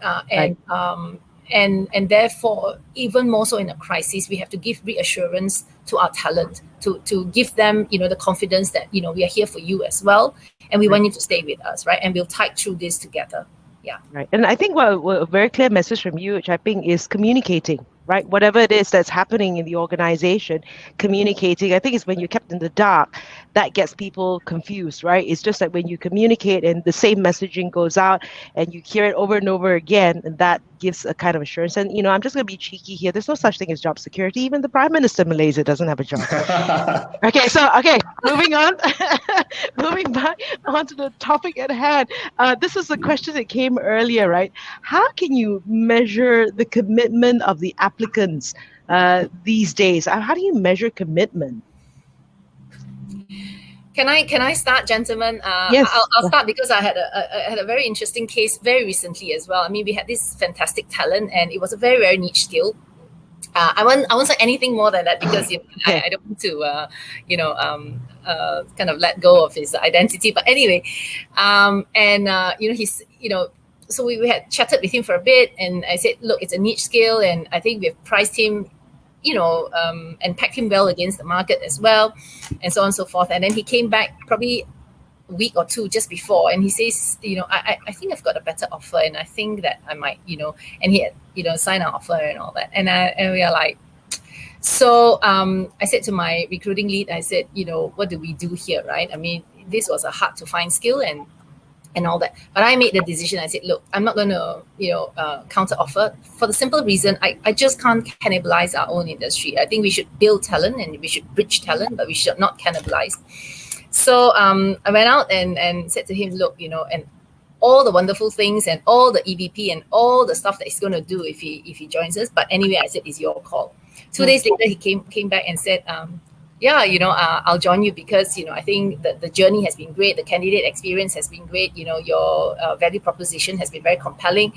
And therefore, even more so in a crisis, we have to give reassurance to our talent, to give them, the confidence that, we are here for you as well, and we want you to stay with us, right? And we'll tide through this together. Yeah. Right. And I think a very clear message from you, which I think is communicating, right? Whatever it is that's happening in the organization, communicating. I think it's when you're kept in the dark that gets people confused, right? It's just like when you communicate and the same messaging goes out and you hear it over and over again, and that gives a kind of assurance. And, I'm just going to be cheeky here. There's no such thing as job security. Even the Prime Minister in Malaysia doesn't have a job. Okay, moving on. Moving back onto the topic at hand. This is a question that came earlier, right? How can you measure the commitment of the applicants these days? How do you measure commitment? Can I start, gentlemen? Yes. I'll start because I had a very interesting case very recently as well. We had this fantastic talent, and it was a very, very niche skill. I won't say anything more than that because I don't want to kind of let go of his identity. But anyway, he's so we had chatted with him for a bit, and I said, look, it's a niche skill, and I think we've priced him, and packed him well against the market as well, and so on and so forth. And then he came back probably a week or two just before, and he says, I think I've got a better offer, and I think that I might, and he had, signed our offer and all that. And we are like, So I said to my recruiting lead, I said, what do we do here, right? I mean, this was a hard to find skill and all that. But I made the decision. I said, look, I'm not going to, counter offer for the simple reason I just can't cannibalize our own industry. I think we should build talent and we should bridge talent, but we should not cannibalize. So I went out and said to him, look, and all the wonderful things and all the EVP and all the stuff that he's going to do if he joins us. But anyway, I said, it's your call. 2 days later, he came back and said, I'll join you because, I think that the journey has been great. The candidate experience has been great. Your value proposition has been very compelling.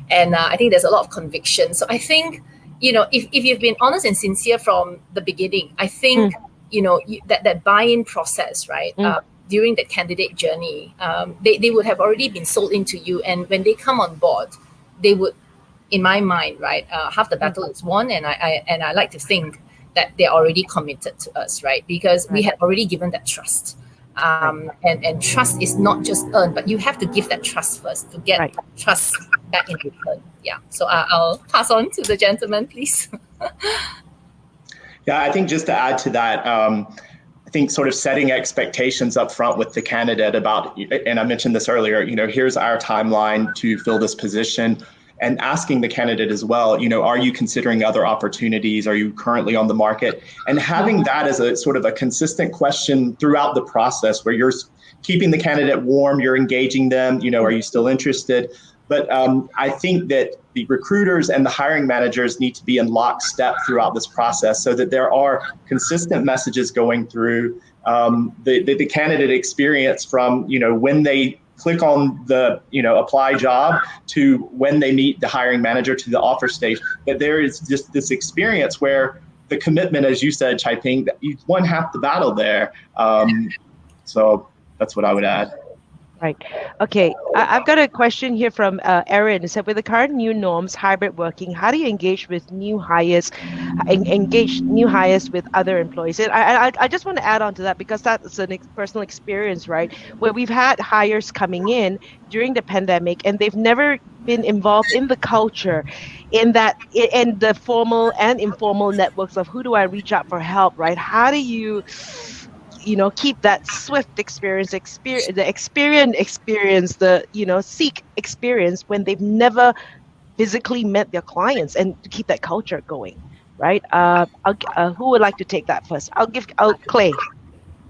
And I think there's a lot of conviction. So I think, if you've been honest and sincere from the beginning, I think, that buy-in process, right? During the candidate journey, they would have already been sold into you. And when they come on board, they would, in my mind, right, half the battle is won. And I like to think that they're already committed to us, right? Because we had already given that trust. And trust is not just earned, but you have to give that trust first to get trust back in return. Yeah. So I'll pass on to the gentleman, please. Yeah, I think just to add to that, I think sort of setting expectations up front with the candidate about, and I mentioned this earlier, here's our timeline to fill this position, and asking the candidate as well, are you considering other opportunities? Are you currently on the market? And having that as a sort of a consistent question throughout the process where you're keeping the candidate warm, you're engaging them, are you still interested? But I think that the recruiters and the hiring managers need to be in lockstep throughout this process so that there are consistent messages going through the candidate experience from, when they click on the, apply job to when they meet the hiring manager to the offer stage. But there is just this experience where the commitment, as you said, Chai Ping, that you won half the battle there. So that's what I would add. Right. Okay. I've got a question here from Erin. It said, with the current new norms, hybrid working, how do you engage with new hires, with other employees? And I just want to add on to that because that's a personal experience, right? Where we've had hires coming in during the pandemic and they've never been involved in the culture, in the formal and informal networks of who do I reach out for help, right? How do you keep that swift experience, the seek experience when they've never physically met their clients, and to keep that culture going, right? Who would like to take that first? I'll Clay.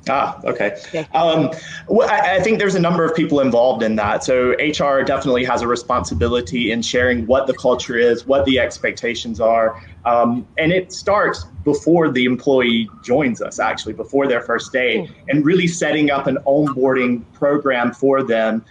Okay. Well, I think there's a number of people involved in that. So HR definitely has a responsibility in sharing what the culture is, what the expectations are. And it starts before the employee joins us, actually, before their first day, and really setting up an onboarding program for them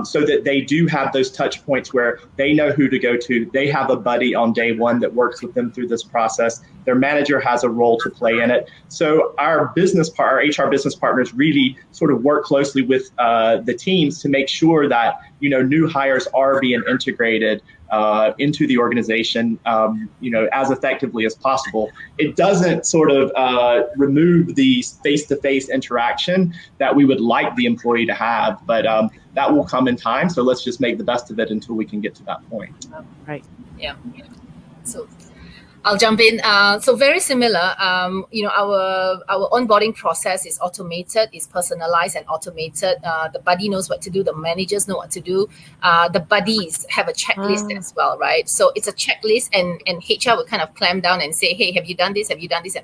so that they do have those touch points where they know who to go to. They have a buddy on day one that works with them through this process. Their manager has a role to play in it. So our HR business partners really sort of work closely with the teams to make sure that, new hires are being integrated into the organization, as effectively as possible. It doesn't sort of remove the face-to-face interaction that we would like the employee to have, but that will come in time. So let's just make the best of it until we can get to that point. Right. Yeah. So I'll jump in. So very similar. Our onboarding process is automated, is personalized and automated. The buddy knows what to do. The managers know what to do. The buddies have a checklist as well, right? So it's a checklist, and HR will kind of clamp down and say, hey, have you done this? Have you done this?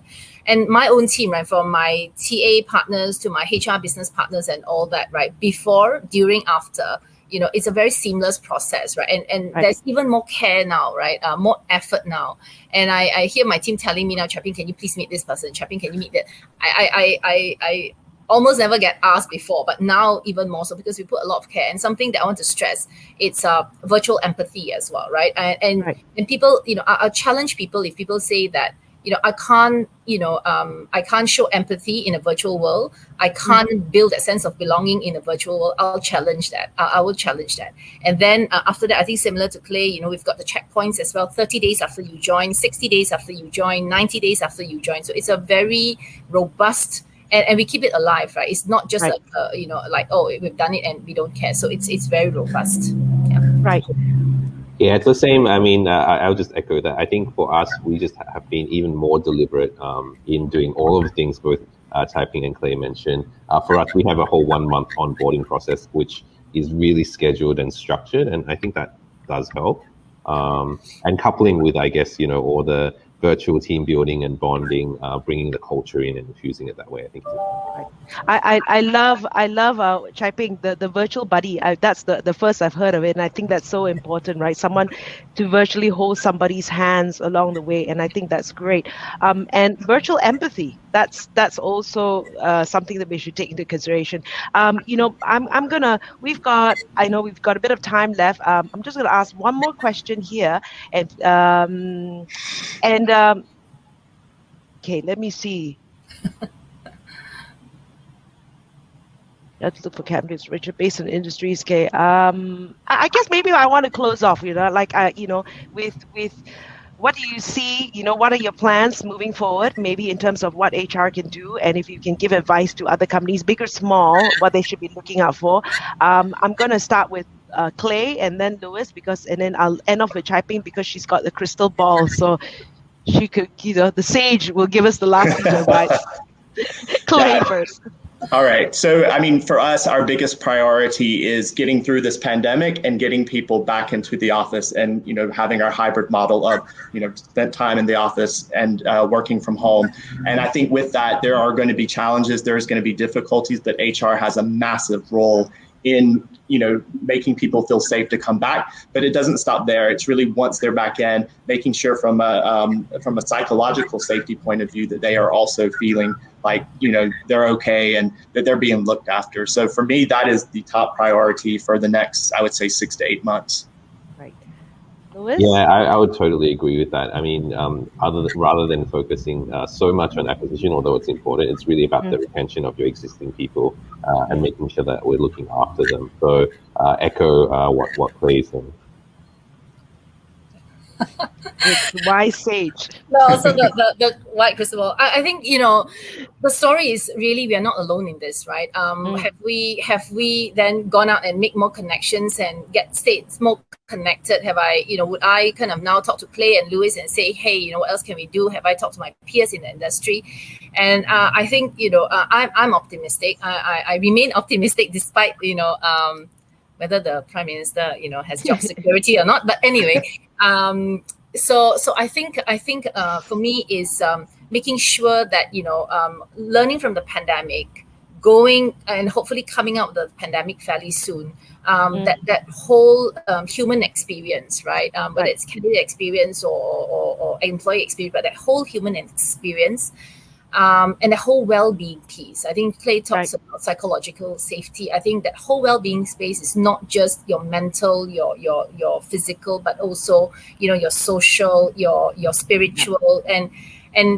And my own team, right, from my TA partners to my HR business partners and all that, right, before, during, after, it's a very seamless process, right? And there's even more care now, right? More effort now. And I hear my team telling me now, Chai Ping, can you please meet this person? Chai Ping, can you meet that? I almost never get asked before, but now even more so because we put a lot of care. And something that I want to stress, it's virtual empathy as well, right? And people, I'll challenge people if people say that, I can't show empathy in a virtual world. I can't build a sense of belonging in a virtual world. I'll challenge that. I will challenge that. And then after that, I think similar to Clay, we've got the checkpoints as well. 30 days after you join, 60 days after you join, 90 days after you join. So it's a very robust, and we keep it alive, right? It's not just we've done it and we don't care. So it's very robust. Yeah. Right. Yeah, it's the same. I mean, I'll just echo that. I think for us, we just have been even more deliberate in doing all of the things both Taiping and Clay mentioned. For us, we have a whole 1 month onboarding process, which is really scheduled and structured, and I think that does help. And coupling with, I guess, all the virtual team building and bonding, bringing the culture in and infusing it that way, I think. I love Taiping, the virtual buddy. That's the first I've heard of it, and I think that's so important, right? Someone to virtually hold somebody's hands along the way, and I think that's great. And virtual empathy, that's also something that we should take into consideration. We've got a bit of time left. I'm just gonna ask one more question here, and okay, let me see. Let's look for candidates, Richard, based on industries. Okay, I guess maybe I want to close off. With what do you see? What are your plans moving forward? Maybe in terms of what HR can do, and if you can give advice to other companies, big or small, what they should be looking out for. I'm going to start with Clay and then Lewis, and then I'll end off with Taiping because she's got the crystal ball, so she could, the sage will give us the last piece of advice. Clay first. All right. So, I mean, for us, our biggest priority is getting through this pandemic and getting people back into the office and, having our hybrid model of, spent time in the office and working from home. And I think with that, there are going to be challenges. There's going to be difficulties, but HR has a massive role in making people feel safe to come back, but it doesn't stop there. It's really once they're back in, making sure from a psychological safety point of view that they are also feeling like they're okay and that they're being looked after. So for me, that is the top priority for the next, I would say, 6 to 8 months. Right. Lewis? Yeah, I would totally agree with that. I mean, rather than focusing so much on acquisition, although it's important, it's really about the retention of your existing people and making sure that we're looking after them. So echo what Clay's saying. It's wise sage. No, so the white crystal ball. I think the story is really we are not alone in this, right? Have we then gone out and make more connections and stay more connected? Have I would I kind of now talk to Clay and Lewis and say, hey, what else can we do? Have I talked to my peers in the industry? And I think I'm optimistic. I remain optimistic despite whether the Prime Minister has job security or not. But anyway. So I think for me is making sure that learning from the pandemic, going and hopefully coming out of the pandemic fairly soon. That whole human experience, right? Whether it's candidate experience or employee experience, but that whole human experience. And the whole well-being piece. I think Clay talks about psychological safety. I think that whole well-being space is not just your mental, your physical, but also your social, your spiritual, and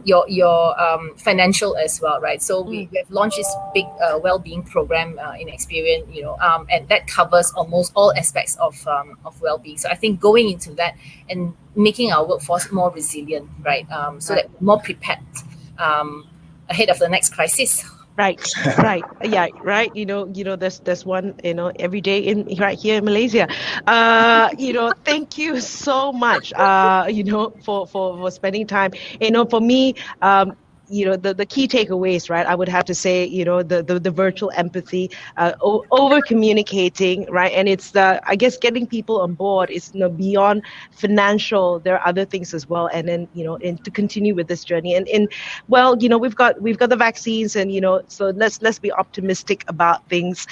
your financial as well, right? So we have launched this big well-being program in Experian, and that covers almost all aspects of well-being. So I think going into that and making our workforce more resilient, right? So that we're more prepared. Ahead of the next crisis. Right. Yeah, right. There's one, every day right here in Malaysia. Thank you so much, for spending time. For me, the key takeaways, right? I would have to say, the virtual empathy, over communicating, right? And it's I guess getting people on board is beyond financial. There are other things as well, and then and to continue with this journey. And we've got the vaccines, and so let's be optimistic about things.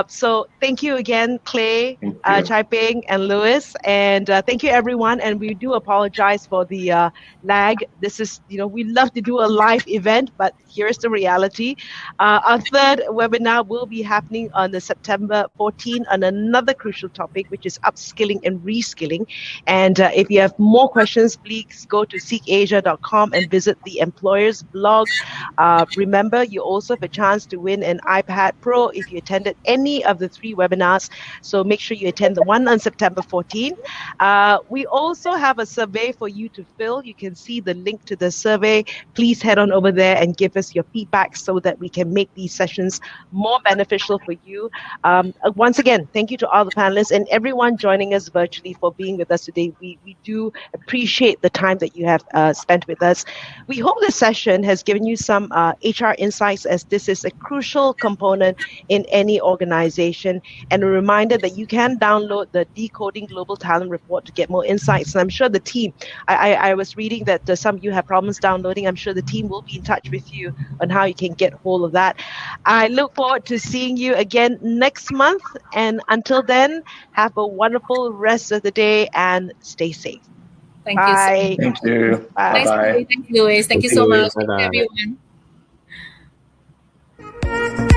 So thank you again, Clay, Taiping, and Lewis, and thank you everyone. And we do apologize for the lag. This is we love to do a live event, but here's the reality. Our third webinar will be happening on the September 14 on another crucial topic, which is upskilling and reskilling. And if you have more questions, please go to seekasia.com and visit the employer's blog. Remember, you also have a chance to win an iPad Pro if you attended any of the 3 webinars. So make sure you attend the one on September 14. We also have a survey for you to fill. You can see the link to the survey. Please head on over there and give us your feedback so that we can make these sessions more beneficial for you. Once again, thank you to all the panelists and everyone joining us virtually for being with us today. We do appreciate the time that you have spent with us. We hope this session has given you some HR insights, as this is a crucial component in any organization, and a reminder that you can download the Decoding Global Talent Report to get more insights. And I'm sure the team, I was reading that some of you have problems downloading. I'm sure the team will be in touch with you on how you can get hold of that. I look forward to seeing you again next month. And until then, have a wonderful rest of the day and stay safe. Thank Bye. you so much. Thank you. Bye. Bye-bye. Thanks, Louis. Thank you so much. Thank you, everyone.